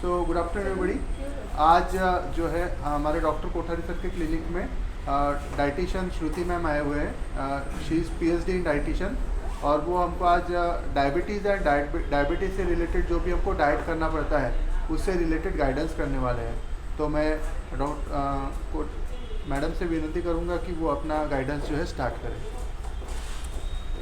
तो good afternoon everybody. आज जो है हमारे डॉक्टर कोठारी सर के क्लिनिक में डाइटिशियन श्रुति मैम आए हुए हैं। She is PhD in dietitian और वो हमको आज डायबिटीज़ एंड डायबिटीज़ से रिलेटेड जो भी हमको डाइट करना पड़ता है उससे रिलेटेड गाइडेंस करने वाले हैं। तो मैं मैडम से विनती करूँगा कि वो अपना गाइडेंस जो है स्टार्ट करें।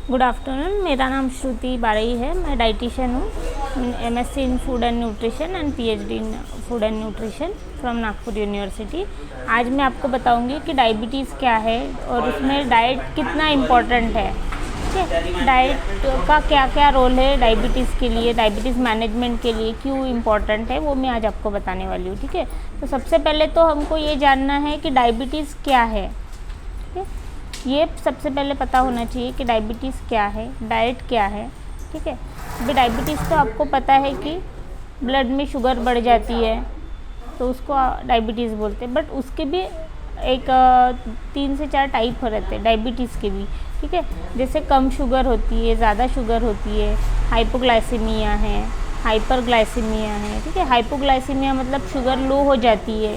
गुड आफ्टरनून, मेरा नाम श्रुति बारई है। मैं डाइटिशियन हूँ, MSc in food and nutrition and PhD in food and nutrition from Nagpur university. आज मैं आपको बताऊंगी कि डायबिटीज़ क्या है और उसमें डाइट कितना इम्पोर्टेंट है। ठीक है, डाइट का क्या क्या रोल है डायबिटीज़ के लिए, डायबिटीज़ मैनेजमेंट के लिए क्यों इम्पोर्टेंट है, वो मैं आज आपको बताने वाली हूँ। ठीक है, तो सबसे पहले तो हमको ये जानना है कि डायबिटीज़ क्या है। ठीक है, ये सबसे पहले पता होना चाहिए कि डायबिटीज़ क्या है, डाइट क्या है। ठीक है, अभी डायबिटीज़ तो आपको पता है कि ब्लड में शुगर बढ़ जाती है तो उसको डायबिटीज़ बोलते हैं, बट उसके भी एक 3 से 4 टाइप रहते हैं डायबिटीज़ के भी। ठीक है, जैसे कम शुगर होती है, ज़्यादा शुगर होती है, हाइपोग्लाइसीमिया है, हाइपरग्लाइसीमिया है। ठीक है, हाइपोग्लाइसीमिया मतलब शुगर लो हो जाती है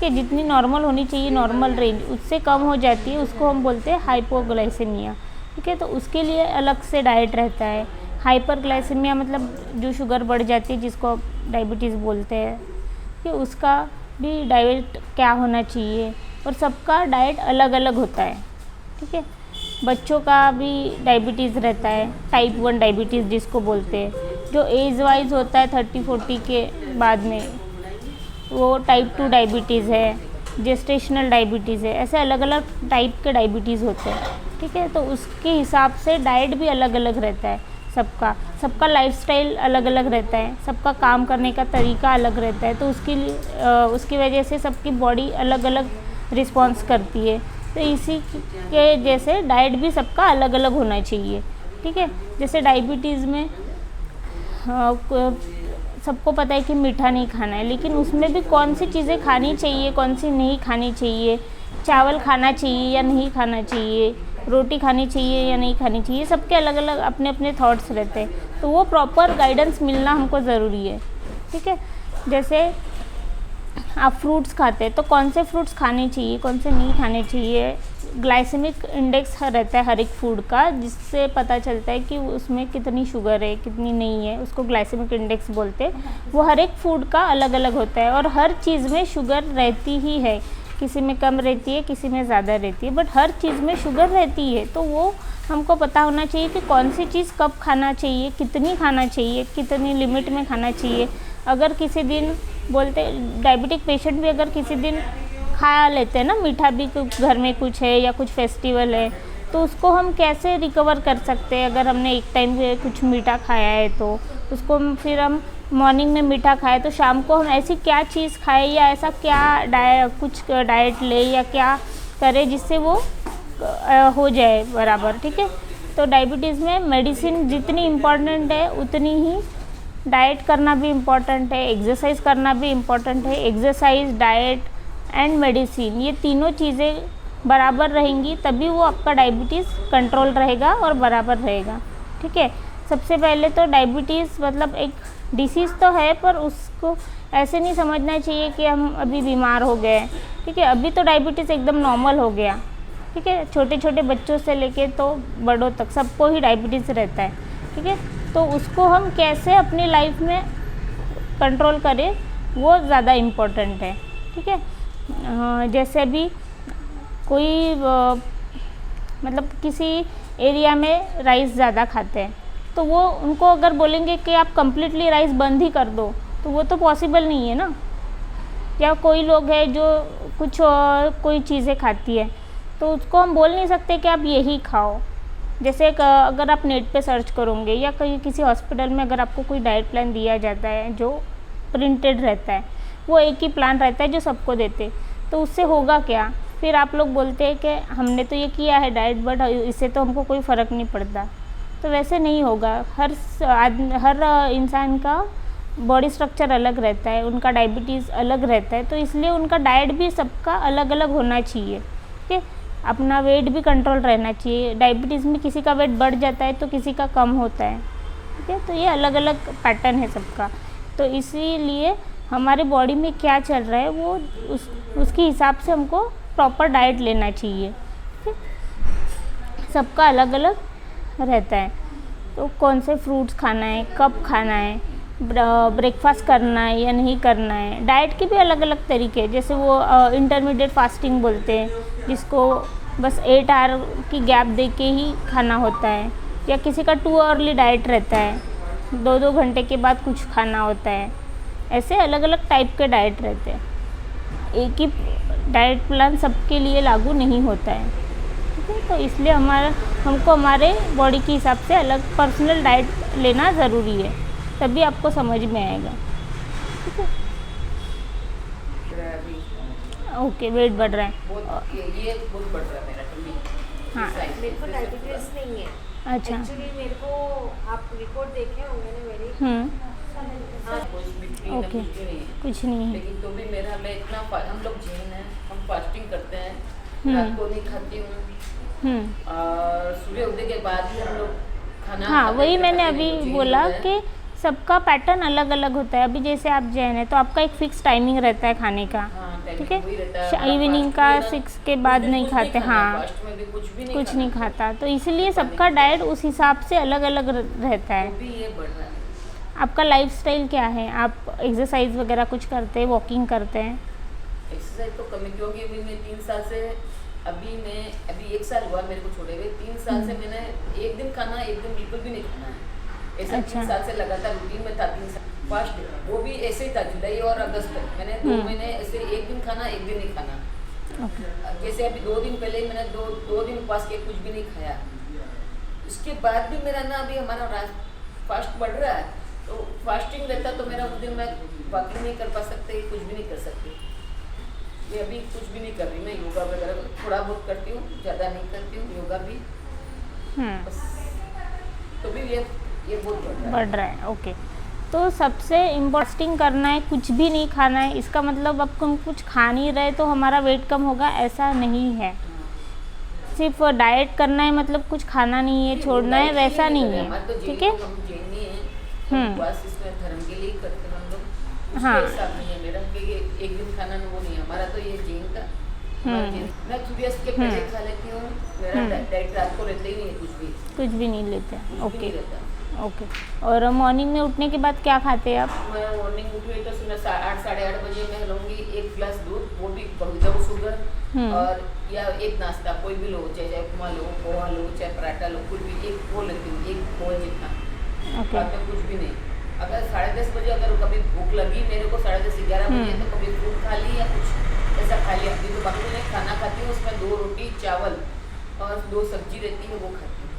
कि जितनी नॉर्मल होनी चाहिए, नॉर्मल रेंज उससे कम हो जाती है, उसको हम बोलते हैं हाइपोग्लाइसेमिया। ठीक है, तो उसके लिए अलग से डाइट रहता है। हाइपरग्लाइसेमिया मतलब जो शुगर बढ़ जाती है जिसको डायबिटीज़ बोलते हैं, कि उसका भी डाइट क्या होना चाहिए, और सबका डाइट अलग अलग होता है। ठीक है, बच्चों का भी डायबिटीज़ रहता है, टाइप 1 डायबिटीज़ जिसको बोलते हैं, जो एज वाइज होता है 30-40 के बाद में, वो टाइप 2 डायबिटीज़ है, जेस्टेशनल डायबिटीज़ है। ऐसे अलग अलग टाइप के डायबिटीज़ होते हैं। ठीक है, तो उसके हिसाब से डाइट भी अलग अलग रहता है सबका लाइफस्टाइल अलग अलग रहता है, सबका काम करने का तरीका अलग रहता है, तो उसकी वजह से सबकी बॉडी अलग अलग रिस्पॉन्स करती है। तो इसी के जैसे डाइट भी सबका अलग अलग होना चाहिए। ठीक है, जैसे डायबिटीज़ में सबको पता है कि मीठा नहीं खाना है, लेकिन उसमें भी कौन सी चीज़ें खानी चाहिए, कौन सी नहीं खानी चाहिए, चावल खाना चाहिए या नहीं खाना चाहिए, रोटी खानी चाहिए या नहीं खानी चाहिए, सबके अलग अलग अपने अपने थॉट्स रहते हैं। तो वो प्रॉपर गाइडेंस मिलना हमको ज़रूरी है। ठीक है, जैसे आप फ्रूट्स खाते हैं तो कौन से फ्रूट्स खाने चाहिए, कौन से नहीं खाने चाहिए। ग्लाइसेमिक इंडेक्स रहता है हर एक फूड का, जिससे पता चलता है कि उसमें कितनी शुगर है, कितनी नहीं है, उसको ग्लाइसेमिक इंडेक्स बोलते हैं। वो हर एक फूड का अलग अलग होता है और हर चीज़ में शुगर रहती ही है, किसी में कम रहती है, किसी में ज़्यादा रहती है, बट हर चीज़ में शुगर रहती है। तो वो हमको पता होना चाहिए कि कौन सी चीज़ कब खाना चाहिए, कितनी खाना चाहिए, कितनी लिमिट में खाना चाहिए। अगर किसी दिन बोलते डायबिटिक पेशेंट भी अगर किसी दिन खा लेते हैं ना मीठा, भी घर में कुछ है या कुछ फेस्टिवल है, तो उसको हम कैसे रिकवर कर सकते हैं। अगर हमने एक टाइम कुछ मीठा खाया है तो उसको फिर हम मॉर्निंग में मीठा खाए तो शाम को हम ऐसी क्या चीज़ खाए या ऐसा क्या कुछ डाइट ले या क्या करें जिससे वो हो जाए बराबर। ठीक है, तो डायबिटीज़ में मेडिसिन जितनी इम्पॉर्टेंट है उतनी ही डाइट करना भी इम्पॉर्टेंट है, एक्सरसाइज करना भी इम्पॉर्टेंट है। एक्सरसाइज, डाइट एंड मेडिसिन, ये तीनों चीज़ें बराबर रहेंगी तभी वो आपका डायबिटीज़ कंट्रोल रहेगा और बराबर रहेगा। ठीक है, सबसे पहले तो डायबिटीज़ मतलब एक डिसीज़ तो है, पर उसको ऐसे नहीं समझना चाहिए कि हम अभी बीमार हो गए। ठीक है, अभी तो डायबिटीज़ एकदम नॉर्मल हो गया। ठीक है, छोटे छोटे बच्चों से लेके तो बड़ों तक सबको ही डायबिटीज़ रहता है। ठीक है, तो उसको हम कैसे अपनी लाइफ में कंट्रोल करें वो ज़्यादा इम्पोर्टेंट है। ठीक है, जैसे अभी कोई मतलब किसी एरिया में राइस ज़्यादा खाते हैं, तो वो उनको अगर बोलेंगे कि आप कम्प्लीटली राइस बंद ही कर दो, तो वो तो पॉसिबल नहीं है ना। या कोई लोग है जो कुछ कोई चीज़ें खाती है, तो उसको हम बोल नहीं सकते कि आप यही खाओ। जैसे अगर आप नेट पे सर्च करोगे या कहीं किसी हॉस्पिटल में अगर आपको कोई डाइट प्लान दिया जाता है जो प्रिंटेड रहता है, वो एक ही प्लान रहता है जो सबको देते, तो उससे होगा क्या। फिर आप लोग बोलते हैं कि हमने तो ये किया है डाइट, बट इससे तो हमको कोई फ़र्क नहीं पड़ता। तो वैसे नहीं होगा। हर इंसान का बॉडी स्ट्रक्चर अलग रहता है, उनका डायबिटीज़ अलग रहता है, तो इसलिए उनका डाइट भी सबका अलग अलग होना चाहिए। ठीक है, अपना वेट भी कंट्रोल रहना चाहिए। डायबिटीज़ में किसी का वेट बढ़ जाता है तो किसी का कम होता है। ठीक है, तो ये अलग अलग पैटर्न है सबका। तो इसीलिए हमारे बॉडी में क्या चल रहा है वो उसके हिसाब से हमको प्रॉपर डाइट लेना चाहिए। ठीक है, सबका अलग अलग रहता है, तो कौन से फ्रूट्स खाना है, कब खाना है, ब्रेकफास्ट करना है या नहीं करना है। डाइट के भी अलग अलग तरीके हैं, जैसे वो इंटरमीडिएट फास्टिंग बोलते हैं, जिसको बस 8 आवर की गैप दे के ही खाना होता है, या किसी का 2 आवरली डाइट रहता है, 2-2 घंटे के बाद कुछ खाना होता है। ऐसे अलग अलग टाइप के डाइट रहते हैं, एक ही डाइट प्लान सबके लिए लागू नहीं होता है। ठीक है, तो इसलिए हमको हमारे बॉडी के हिसाब से अलग पर्सनल डाइट लेना ज़रूरी है, तभी आपको समझ में आएगा। ठीक है, ओके, वेट बढ़ रहा है, ये बहुत बढ़ रहा है मेरा tummy। हाँ। मेरे को डायबिटीज नहीं है अच्छा। एक्चुअली, मेरे को आप रिपोर्ट देखे होंगे ना मेरी। हाँ, कुछ मिट्टी ओके, कुछ भी नहीं है, कुछ नहीं है। लेकिन तो भी मेरा मैं इतना हम लोग जैन हैं, हम फास्टिंग करते हैं, रात को नहीं खाती हूँ, और सूर्य उदय के बाद ही हम लोग खाना हाँ, खाते वही हैं। मैंने खाते अभी हैं, जैन बोला लोग हैं। कि सबका पैटर्न अलग अलग होता है। अभी जैसे आप जैन है तो आपका एक फिक्स टाइमिंग रहता है खाने का। हाँ, ठीक वही रहता है। है, इवनिंग का फास्ट में ना, 6 के बाद उस दिन नहीं कुछ खाते। खाना, हाँ, फास्ट में भी कुछ भी कुछ नहीं खाना। खाता, तो इसीलिए सबका डाइट उस हिसाब से अलग अलग रहता है। तो भी ये बढ़ रहा है। आपका लाइफस्टाइल क्या है? आप एक्सरसाइज वगैरह कुछ करते हैं, वॉकिंग करते हैं? एक्सरसाइज तो कमी, क्योंकि अभी मैं 3 साल से अभी 1 साल हुआ मेरे को छोड़े हुए। 3 साल से मैंने एक दिन खाना, एक दिन बिल्कुल भी नहीं खाना है, ऐसा। अच्छा। 3 साल से लगातार रूटीन में था। 3 साल फास्ट, वो भी ऐसे ही था, जुलाई और अगस्त तक मैंने 2 महीने ऐसे एक दिन खाना, एक दिन नहीं खाना। ओके। जैसे अभी 2 दिन पहले ही मैंने दो दिन उपवास किए, कुछ भी नहीं खाया। उसके बाद भी मेरा ना अभी हमारा फास्ट बढ़ रहा है, तो फास्टिंग रहता तो मेरा उस दिन मैं वॉकिंग नहीं कर पा सकते, कुछ भी नहीं कर सकती। ये अभी कुछ भी नहीं कर रही मैं, योगा वगैरह थोड़ा बहुत करती हूँ, ज़्यादा नहीं करती हूँ योगा भी, बस। तो भी ये बहुत बढ़ रहा है। ओके, तो सबसे इम्पोर्टेंट करना है, कुछ भी नहीं खाना है। इसका मतलब अब हम कुछ खा नहीं रहे तो हमारा वेट कम होगा, ऐसा नहीं है। सिर्फ डाइट करना है मतलब कुछ खाना नहीं है, छोड़ना है, वैसा नहीं है। ठीक है, हम जैन नहीं है, उपवास इसमें धर्म के लिए करते हैं हम लोग। हाँ। उसके हिसाब नहीं है मेरा कि ये एक दिन खाना वो नहीं है हमारा, तो ये जैन का। मैं सूर्यास्त के पहले खा लेती हूँ, मेरा डाइट रात को रहता ही नहीं है, कुछ भी नहीं लेते हैं। कुछ भी नहीं ओके रहता। ओके, और मॉर्निंग में उठने के बाद क्या खाते हैं आप? मैं मॉर्निंग उठी तो सुबह 8 साढ़े 8 बजे मैं लूँगी 1 गिलास दूध, वो भी विदाउट शुगर, और या एक नाश्ता कोई भी लो, चाहे उपमा लो, पोहा लो, चाहे पराठा लो, कुछ भी एक वो लेती हूँ, एक पोहे जितना। ओके। बाद में कुछ भी नहीं। अगर 10:30 बजे अगर कभी भूख लगी मेरे को 10:30-11 बजे, तो कभी फ्रूट खा ली या कुछ ऐसा खा लिया। अभी तो बाकी मैं खाना खाती हूँ, उसमें 2 रोटी चावल और 2 सब्जी रहती है, वो खाती हूँ।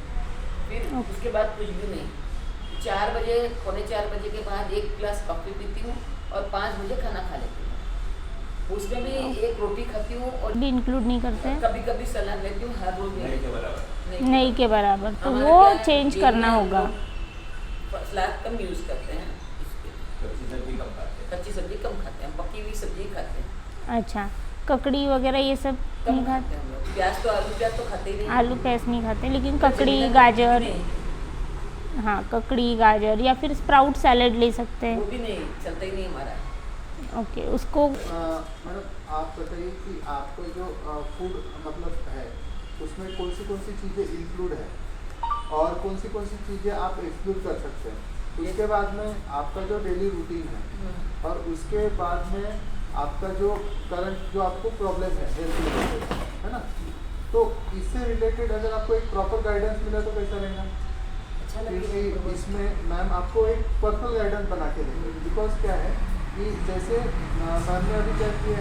फिर उसके बाद कुछ भी नहीं। 4 बजे, पौने 4 बजे के बाद 1 गिलास कॉफ़ी पीती हूँ, और 5 बजे खाना खा लेती हूँ। उसमें भी 1 रोटी खाती हूँ, और भी इंक्लूड नहीं करते हैं? कभी कभी सलाद लेती हूँ, हर रोज नहीं के बराबर। नहीं के बराबर, तो हमारे वो क्या है, चेंज जैन करना में हम होगा। लोग सलाद कम यूज़ करते हैं, कच्ची सब्जी कम खाते हैं, पकी हुई सब्जी खाते हैं। अच्छा, ककड़ी वगैरह ये सब कम नहीं खाते खाते? हैं हम लोग। प्याज तो आलू प्याज तो खाते ही नहीं। आलू प्याज नहीं खाते, लेकिन तो ककड़ी, जमीन गाजर, नहीं, हाँ, ककड़ी, गाजर या फिर स्प्राउट सैलेड ले सकते वो हैं। भी नहीं चलता ही नहीं हमारा। ओके, उसको मैडम आप बताइए कि आपको जो फूड मतलब है उसमें कौन सी चीज़ें इंक्लूड है और कौन सी चीज़ें आप एक्सक्लूड कर सकते हैं। उसके बाद में आपका जो डेली रूटीन है, और उसके बाद में आपका जो करंट जो आपको प्रॉब्लम है हेल्थ रिलेटेड, है ना, तो इससे रिलेटेड अगर आपको एक प्रॉपर गाइडेंस मिला तो कैसा रहेगा? अच्छा क्योंकि लगेगा। इसमें मैम आपको एक पर्सनल गाइडेंस बना के देंगे। बिकॉज क्या है कि जैसे मैम ने अभी क्या किया है